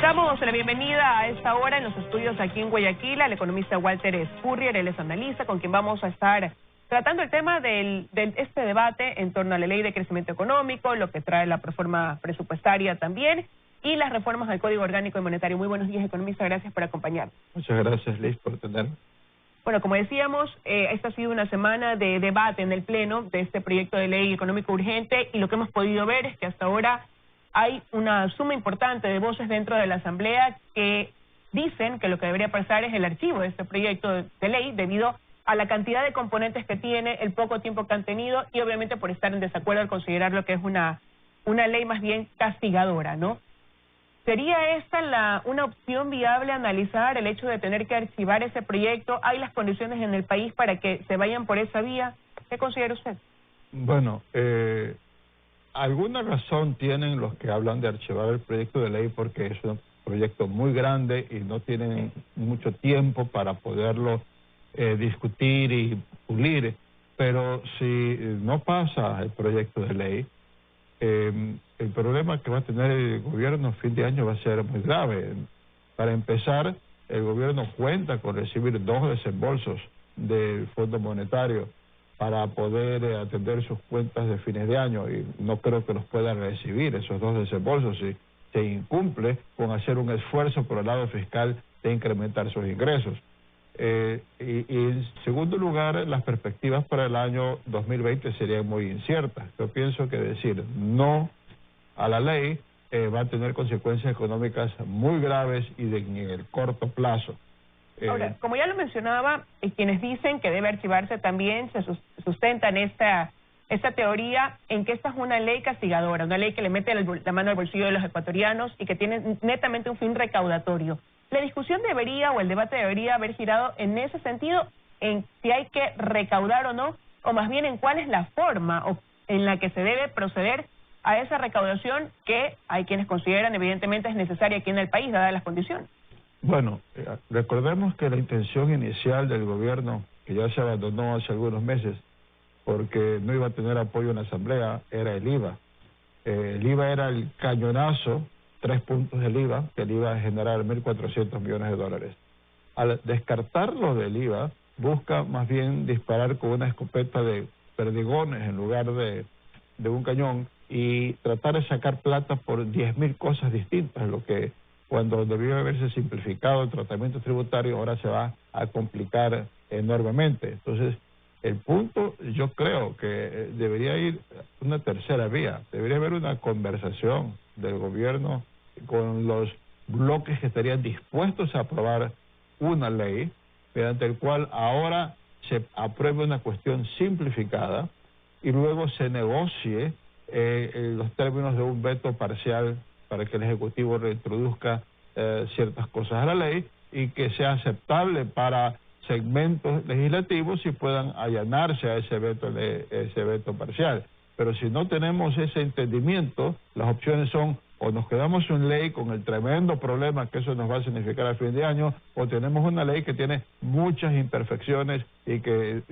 Damos la bienvenida a esta hora en los estudios aquí en Guayaquil al economista Walter Spurrier, él es analista, con quien vamos a estar tratando el tema de este debate en torno a la ley de crecimiento económico, lo que trae la reforma presupuestaria también, y las reformas al Código Orgánico y Monetario. Muy buenos días, economista, gracias por acompañarnos. Muchas gracias, Liz, por tenerme. Bueno, como decíamos, esta ha sido una semana de debate en el Pleno de este proyecto de ley económico urgente, y lo que hemos podido ver es que hasta ahora hay una suma importante de voces dentro de la Asamblea que dicen que lo que debería pasar es el archivo de este proyecto de ley debido a la cantidad de componentes que tiene, el poco tiempo que han tenido y obviamente por estar en desacuerdo al considerar lo que es una ley más bien castigadora, ¿no? ¿Sería esta una opción viable analizar el hecho de tener que archivar ese proyecto? ¿Hay las condiciones en el país para que se vayan por esa vía? ¿Qué considera usted? Bueno, alguna razón tienen los que hablan de archivar el proyecto de ley porque es un proyecto muy grande y no tienen mucho tiempo para poderlo discutir y pulir, pero si no pasa el proyecto de ley, el problema que va a tener el gobierno a fin de año va a ser muy grave. Para empezar, el gobierno cuenta con recibir 2 desembolsos del Fondo Monetario para poder atender sus cuentas de fines de año, y no creo que los puedan recibir esos 2 desembolsos si se incumple con hacer un esfuerzo por el lado fiscal de incrementar sus ingresos. Y en segundo lugar, las perspectivas para el año 2020 serían muy inciertas. Yo pienso que decir no a la ley va a tener consecuencias económicas muy graves y en el corto plazo. Ahora, como ya lo mencionaba, quienes dicen que debe archivarse también se sustentan esta teoría en que esta es una ley castigadora, una ley que le mete la mano al bolsillo de los ecuatorianos y que tiene netamente un fin recaudatorio. La discusión debería, o el debate debería haber girado en ese sentido, en si hay que recaudar o no, o más bien en cuál es la forma en la que se debe proceder a esa recaudación que hay quienes consideran evidentemente es necesaria aquí en el país, dadas las condiciones. Bueno, recordemos que la intención inicial del gobierno, que ya se abandonó hace algunos meses, porque no iba a tener apoyo en la Asamblea, era el IVA. El IVA era el cañonazo, 3 puntos del IVA, que le iba a generar 1.400 millones de dólares. Al descartarlo del IVA, busca más bien disparar con una escopeta de perdigones en lugar de un cañón y tratar de sacar plata por 10.000 cosas distintas, lo que cuando debió haberse simplificado el tratamiento tributario ahora se va a complicar enormemente. Entonces, el punto, yo creo que debería ir una tercera vía, debería haber una conversación del gobierno con los bloques que estarían dispuestos a aprobar una ley mediante el cual ahora se apruebe una cuestión simplificada y luego se negocie los términos de un veto parcial para que el Ejecutivo reintroduzca ciertas cosas a la ley y que sea aceptable para segmentos legislativos y puedan allanarse a ese veto parcial. Pero si no tenemos ese entendimiento, las opciones son o nos quedamos sin ley con el tremendo problema que eso nos va a significar a fin de año, o tenemos una ley que tiene muchas imperfecciones y que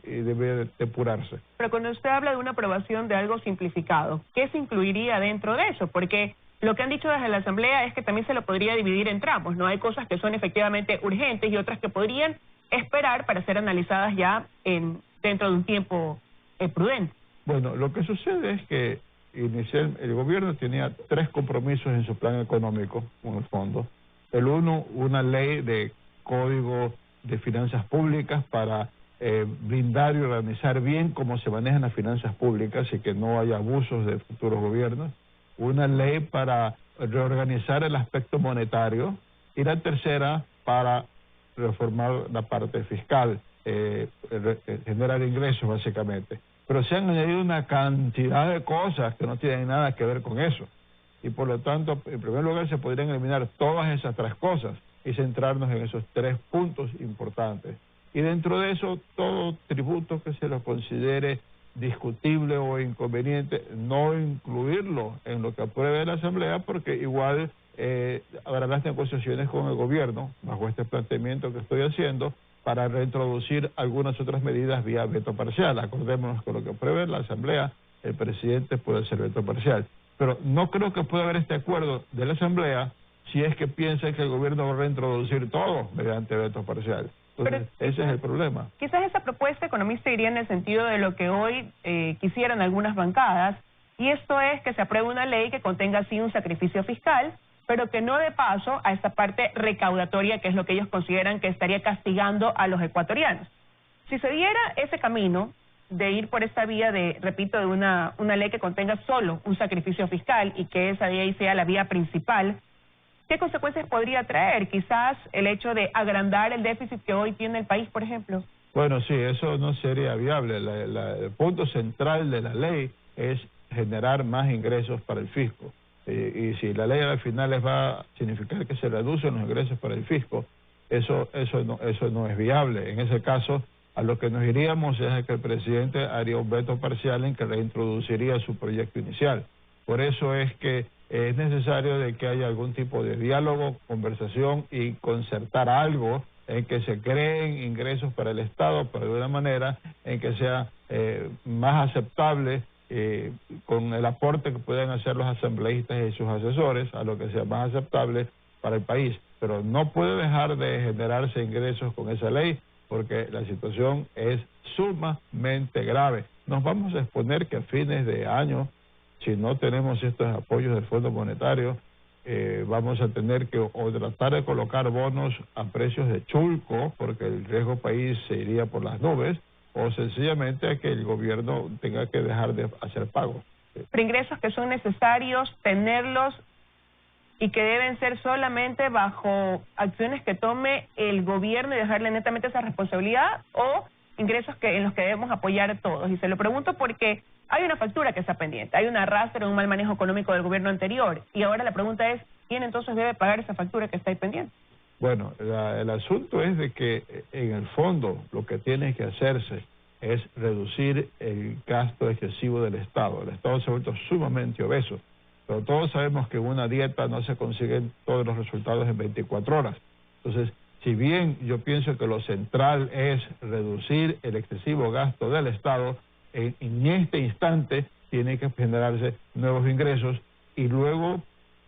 debe depurarse. Pero cuando usted habla de una aprobación de algo simplificado, ¿qué se incluiría dentro de eso? Porque lo que han dicho desde la Asamblea es que también se lo podría dividir en tramos, ¿no? Hay cosas que son efectivamente urgentes y otras que podrían esperar para ser analizadas ya dentro de un tiempo prudente. Bueno, lo que sucede es que el gobierno tenía 3 compromisos en su plan económico con el fondo. El uno, una ley de código de finanzas públicas para blindar y organizar bien cómo se manejan las finanzas públicas y que no haya abusos de futuros gobiernos. Una ley para reorganizar el aspecto monetario y la tercera para reformar la parte fiscal, generar ingresos básicamente. Pero se han añadido una cantidad de cosas que no tienen nada que ver con eso. Y por lo tanto, en primer lugar, se podrían eliminar todas esas 3 cosas y centrarnos en esos 3 puntos importantes. Y dentro de eso, todo tributo que se lo considere discutible o inconveniente, no incluirlo en lo que apruebe la Asamblea, porque igual habrá las negociaciones con el gobierno, bajo este planteamiento que estoy haciendo, para reintroducir algunas otras medidas vía veto parcial. Acordémonos con lo que apruebe la Asamblea, el presidente puede hacer veto parcial. Pero no creo que pueda haber este acuerdo de la Asamblea si es que piensa que el gobierno va a reintroducir todo mediante veto parcial. Entonces, ese es el problema. Quizás esa propuesta, economista, iría en el sentido de lo que hoy quisieran algunas bancadas, y esto es que se apruebe una ley que contenga así un sacrificio fiscal, pero que no dé paso a esta parte recaudatoria, que es lo que ellos consideran que estaría castigando a los ecuatorianos. Si se diera ese camino de ir por esta vía de, repito, de una ley que contenga solo un sacrificio fiscal y que esa ley sea la vía principal, ¿qué consecuencias podría traer? Quizás el hecho de agrandar el déficit que hoy tiene el país, por ejemplo. Bueno, sí, eso no sería viable. El punto central de la ley es generar más ingresos para el fisco. Y si la ley al final les va a significar que se reducen los ingresos para el fisco, eso no es viable. En ese caso, a lo que nos iríamos es a que el presidente haría un veto parcial en que reintroduciría su proyecto inicial. Por eso es que es necesario de que haya algún tipo de diálogo, conversación y concertar algo en que se creen ingresos para el Estado, pero de una manera en que sea más aceptable con el aporte que puedan hacer los asambleístas y sus asesores, a lo que sea más aceptable para el país. Pero no puede dejar de generarse ingresos con esa ley, porque la situación es sumamente grave. Nos vamos a exponer que a fines de año, si no tenemos estos apoyos del Fondo Monetario, vamos a tener que o tratar de colocar bonos a precios de chulco, porque el riesgo país se iría por las nubes, o sencillamente a que el gobierno tenga que dejar de hacer pagos. Pero ingresos que son necesarios tenerlos y que deben ser solamente bajo acciones que tome el gobierno y dejarle netamente esa responsabilidad, o ingresos en los que debemos apoyar todos. Y se lo pregunto porque hay una factura que está pendiente, hay un arrastre, un mal manejo económico del gobierno anterior, y ahora la pregunta es, ¿quién entonces debe pagar esa factura que está ahí pendiente? Bueno, el asunto es de que en el fondo lo que tiene que hacerse es reducir el gasto excesivo del Estado. El Estado se ha vuelto sumamente obeso, pero todos sabemos que en una dieta no se consiguen todos los resultados en 24 horas. Entonces, si bien yo pienso que lo central es reducir el excesivo gasto del Estado, en este instante tiene que generarse nuevos ingresos y luego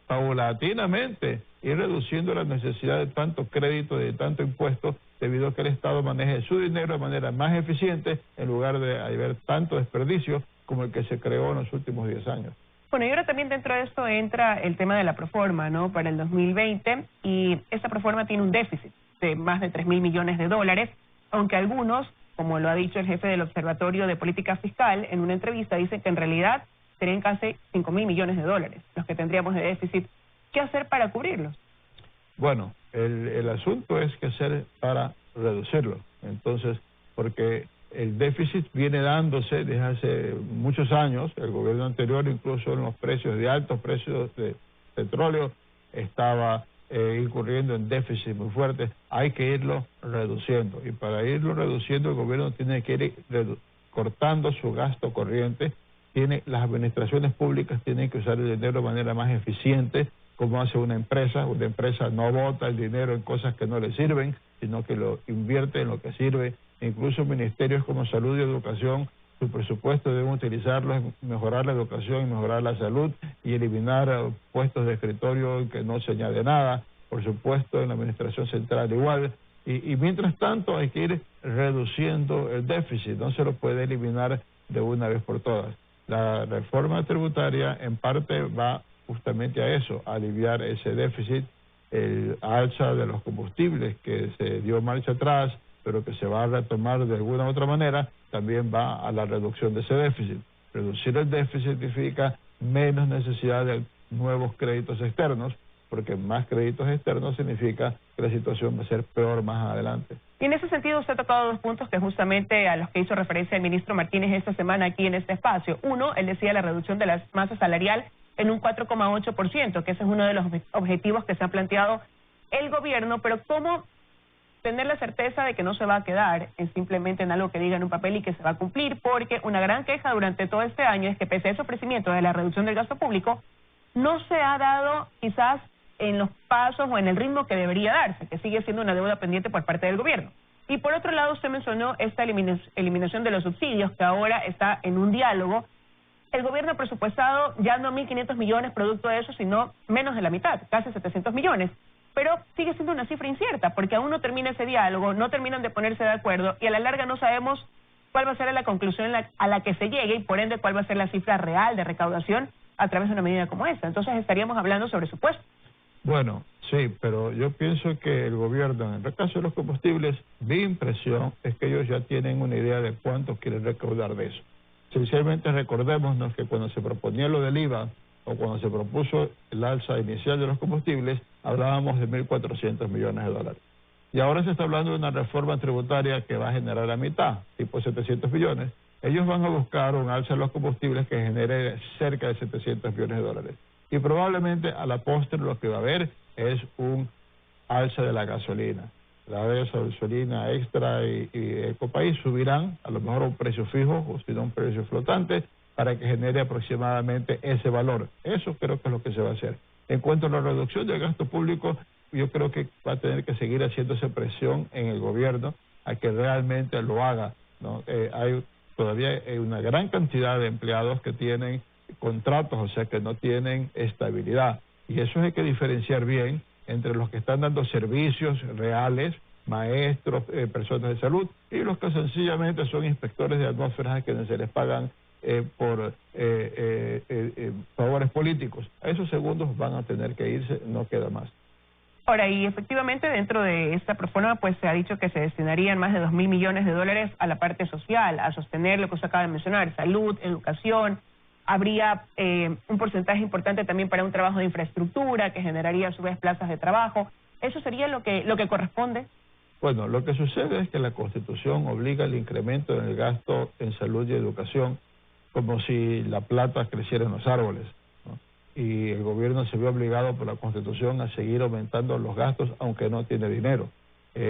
paulatinamente ir reduciendo la necesidad de tanto crédito, de tanto impuesto, debido a que el Estado maneje su dinero de manera más eficiente en lugar de haber tanto desperdicio como el que se creó en los últimos 10 años. Bueno, y ahora también dentro de esto entra el tema de la proforma, ¿no?, para el 2020, y esta proforma tiene un déficit de más de 3.000 millones de dólares, aunque algunos, como lo ha dicho el jefe del Observatorio de Política Fiscal en una entrevista, dicen que en realidad serían casi 5.000 millones de dólares los que tendríamos de déficit. ¿Qué hacer para cubrirlos? Bueno, el asunto es qué hacer para reducirlo. Entonces, porque el déficit viene dándose desde hace muchos años. El gobierno anterior, incluso en los precios de altos precios de petróleo, estaba incurriendo en déficit muy fuerte. Hay que irlo reduciendo, y para irlo reduciendo el gobierno tiene que ir cortando su gasto corriente. Las administraciones públicas tienen que usar el dinero de manera más eficiente, como hace una empresa. Una empresa no bota el dinero en cosas que no le sirven, sino que lo invierte en lo que sirve. Incluso ministerios como Salud y Educación, su presupuesto deben utilizarlo en mejorar la educación y mejorar la salud y eliminar puestos de escritorio que no se añade nada. Por supuesto, en la administración central igual. Y mientras tanto hay que ir reduciendo el déficit, no se lo puede eliminar de una vez por todas. La reforma tributaria en parte va justamente a eso, a aliviar ese déficit. El alza de los combustibles que se dio marcha atrás, pero que se va a retomar de alguna u otra manera, también va a la reducción de ese déficit. Reducir el déficit significa menos necesidad de nuevos créditos externos, porque más créditos externos significa que la situación va a ser peor más adelante. Y en ese sentido usted ha tocado dos puntos que justamente a los que hizo referencia el ministro Martínez esta semana aquí en este espacio. Uno, él decía la reducción de la masa salarial en un 4,8%, que ese es uno de los objetivos que se ha planteado el gobierno, pero ¿cómo tener la certeza de que no se va a quedar simplemente en algo que diga en un papel y que se va a cumplir? Porque una gran queja durante todo este año es que pese a ese ofrecimiento de la reducción del gasto público, no se ha dado quizás en los pasos o en el ritmo que debería darse, que sigue siendo una deuda pendiente por parte del gobierno. Y por otro lado, usted mencionó esta eliminación de los subsidios, que ahora está en un diálogo, el gobierno ha presupuestado ya no 1.500 millones producto de eso, sino menos de la mitad, casi 700 millones. Pero sigue siendo una cifra incierta, porque aún no termina ese diálogo, no terminan de ponerse de acuerdo, y a la larga no sabemos cuál va a ser la conclusión a la que se llegue, y por ende cuál va a ser la cifra real de recaudación a través de una medida como esta. Entonces estaríamos hablando sobre supuestos. Bueno, sí, pero yo pienso que el gobierno, en el caso de los combustibles, mi impresión es que ellos ya tienen una idea de cuánto quieren recaudar de eso. Esencialmente recordémonos que cuando se proponía lo del IVA, o cuando se propuso el alza inicial de los combustibles, hablábamos de 1.400 millones de dólares. Y ahora se está hablando de una reforma tributaria que va a generar la mitad, tipo 700 millones. Ellos van a buscar un alza de los combustibles que genere cerca de 700 millones de dólares. Y probablemente a la postre lo que va a haber es un alza de la gasolina. La gasolina extra y Ecopaís subirán a lo mejor a un precio fijo o si no un precio flotante para que genere aproximadamente ese valor. Eso creo que es lo que se va a hacer. En cuanto a la reducción del gasto público, yo creo que va a tener que seguir haciéndose presión en el gobierno a que realmente lo haga, ¿no? Hay todavía una gran cantidad de empleados que tienen contratos, o sea que no tienen estabilidad. Y eso hay que diferenciar bien entre los que están dando servicios reales, maestros, personas de salud, y los que sencillamente son inspectores de atmósferas a quienes se les pagan por favores políticos. A esos segundos van a tener que irse, no queda más. Ahora, y efectivamente dentro de esta reforma pues se ha dicho que se destinarían más de 2.000 millones de dólares a la parte social, a sostener lo que usted acaba de mencionar, salud, educación. Habría un porcentaje importante también para un trabajo de infraestructura que generaría a su vez plazas de trabajo. ¿Eso sería lo que corresponde? Bueno, lo que sucede es que la Constitución obliga al incremento en el gasto en salud y educación como si la plata creciera en los árboles, ¿no? Y el gobierno se ve obligado por la Constitución a seguir aumentando los gastos aunque no tiene dinero.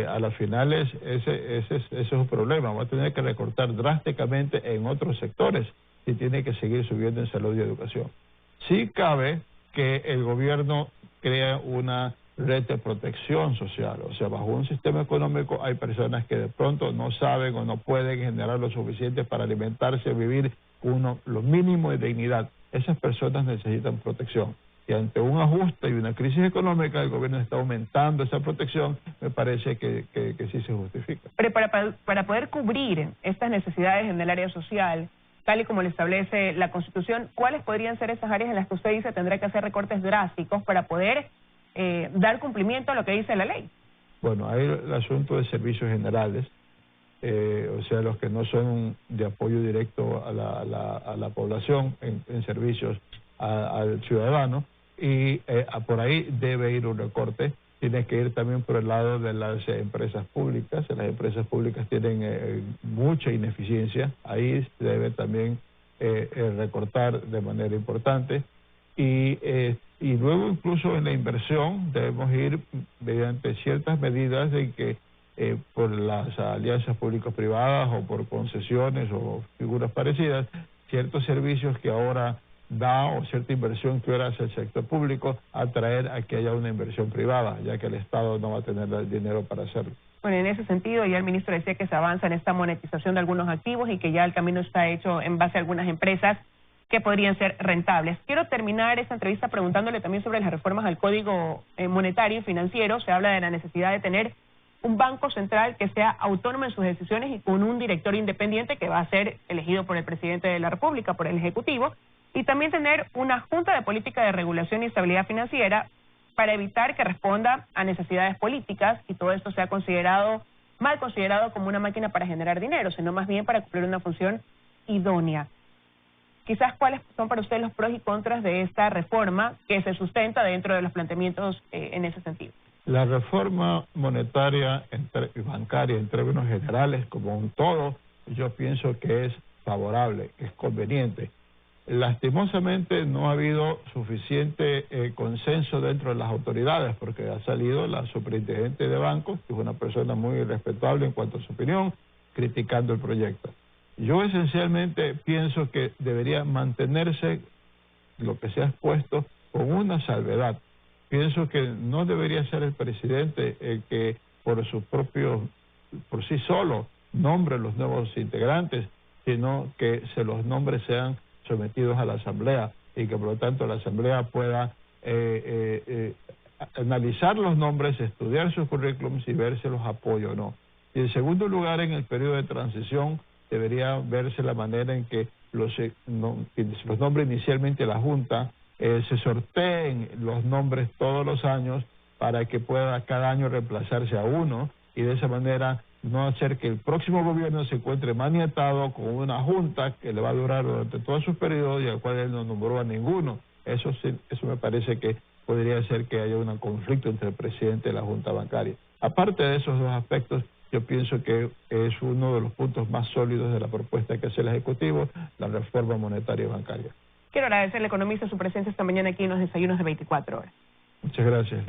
A las finales ese es un problema, va a tener que recortar drásticamente en otros sectores y tiene que seguir subiendo en salud y educación. Sí cabe que el gobierno crea una red de protección social, o sea, bajo un sistema económico hay personas que de pronto no saben o no pueden generar lo suficiente para alimentarse, vivir lo mínimo de dignidad. Esas personas necesitan protección. Y ante un ajuste y una crisis económica, el gobierno está aumentando esa protección, me parece que sí se justifica. Pero para poder cubrir estas necesidades en el área social, tal y como lo establece la Constitución, ¿cuáles podrían ser esas áreas en las que usted dice tendrá que hacer recortes drásticos para poder dar cumplimiento a lo que dice la ley? Bueno, hay el asunto de servicios generales, o sea, los que no son de apoyo directo a la población en servicios al ciudadano, y por ahí debe ir un recorte. Tiene que ir también por el lado de las empresas públicas. Las empresas públicas tienen mucha ineficiencia, ahí se debe también recortar de manera importante. Y luego incluso en la inversión debemos ir mediante ciertas medidas de que por las alianzas público-privadas o por concesiones o figuras parecidas, ciertos servicios que ahora da o cierta inversión que ahora hace el sector público, atraer a que haya una inversión privada, ya que el Estado no va a tener el dinero para hacerlo. Bueno, en ese sentido, ya el ministro decía que se avanza en esta monetización de algunos activos y que ya el camino está hecho en base a algunas empresas que podrían ser rentables. Quiero terminar esta entrevista preguntándole también sobre las reformas al Código Monetario y Financiero. Se habla de la necesidad de tener un banco central que sea autónomo en sus decisiones y con un directorio independiente que va a ser elegido por el presidente de la República, por el Ejecutivo, y también tener una Junta de Política de Regulación y Estabilidad Financiera para evitar que responda a necesidades políticas y todo esto sea mal considerado como una máquina para generar dinero, sino más bien para cumplir una función idónea. Quizás, ¿cuáles son para usted los pros y contras de esta reforma que se sustenta dentro de los planteamientos en ese sentido? La reforma monetaria y bancaria en términos generales, como un todo, yo pienso que es favorable, que es conveniente. Lastimosamente no ha habido suficiente consenso dentro de las autoridades, porque ha salido la superintendente de bancos, que es una persona muy respetable en cuanto a su opinión, criticando el proyecto. Yo esencialmente pienso que debería mantenerse lo que se ha expuesto con una salvedad. Pienso que no debería ser el presidente el que por sí solo nombre los nuevos integrantes, sino que los nombres sean sometidos a la Asamblea y que por lo tanto la Asamblea pueda analizar los nombres, estudiar sus currículums y ver si los apoya o no. Y en segundo lugar, en el periodo de transición debería verse la manera en que los nombres inicialmente la Junta se sorteen los nombres todos los años para que pueda cada año reemplazarse a uno y de esa manera no hacer que el próximo gobierno se encuentre maniatado con una Junta que le va a durar durante todo su periodo y al cual él no nombró a ninguno. Eso me parece que podría ser que haya un conflicto entre el presidente y la Junta Bancaria. Aparte de esos dos aspectos, yo pienso que es uno de los puntos más sólidos de la propuesta que hace el Ejecutivo, la reforma monetaria y bancaria. Quiero agradecerle, economista, su presencia esta mañana aquí en los desayunos de 24 horas. Muchas gracias.